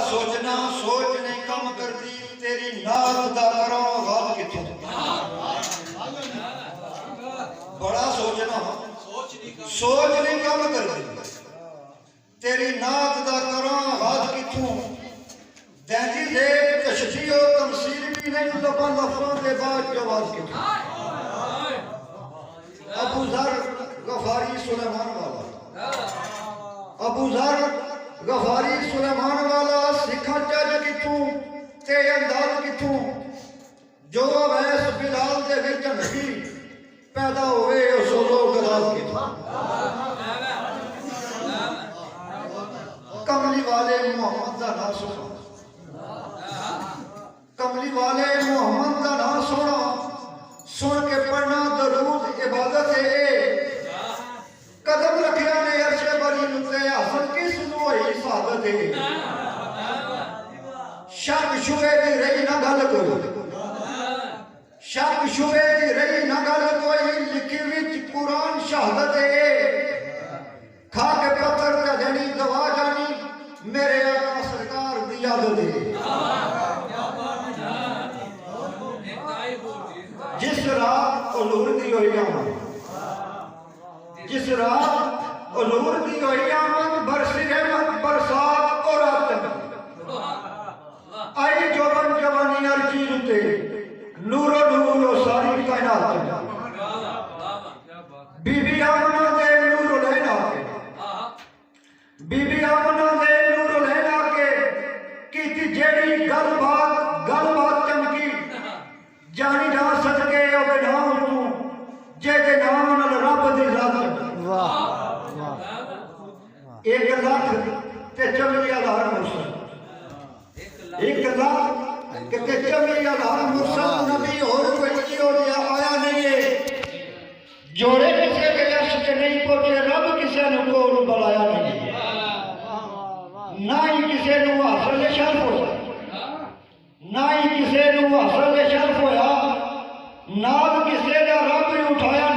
सोचना सोच नहीं कम करती तेरी नात दा करो गल किथों बड़ा सोचना सोच नहीं कम करती तेरी नात दा करो गल किथों दैंदी दे तशबीह तमसील भी नहीं लफा लफों के बाद जवाब किथों अबू ज़र गफारी सुलेमान वाला अबू ज़र गफारी सुलेमान वाला सिखा जज किथों ते अंदाज किथों जो अवैस बिलाल दे विच नबी पैदा होए उस लोग गलाल किथों कमली वाले मोहम्मद दा नाम सुनो कमली वाले मोहम्मद दा नाम सुनो सुन के पढ़ना दरूद इबादत है कदम रखिया ने अर्शे बरी नुते हसन किस नु होई सादत है शक शुबे दी रही ना गल कोई शक शुबे दी रही ना गल कोई लिखी विच कुरान शहादत है खा के पत्थर ते जड़ी दवा जानी मेरे आका सरकार दी आदत है जिस रात उलूर दी होई आमद जिस रात उलूर दी होई आमद बरसी रहमत बरसात और रात आई जवान जवानी हर चीज उते नूरो नूरो सारी कायनात बीबी आमना दे नूर लेना बीबी आमना दे नूर लेना के कीती जेड़ी गलबात चमकी जानी जा सके ओदे नाम तू जेदे नाम नाल रब दी जात वाह वाह 1 लाख ते 40,000 मुर्सल 1 लाख ते 40,000 मुर्सल नबी और कोई हो गया आया नहीं है जोड़े किसे के अर्श ते नहीं पहुंचे रब किसे नु कोल बुलाया नहीं ना ही किसे नु हासिल शर्फ होया ना ही किसे नु हासिल शर्फ होया नाल किसे दा रब उठाया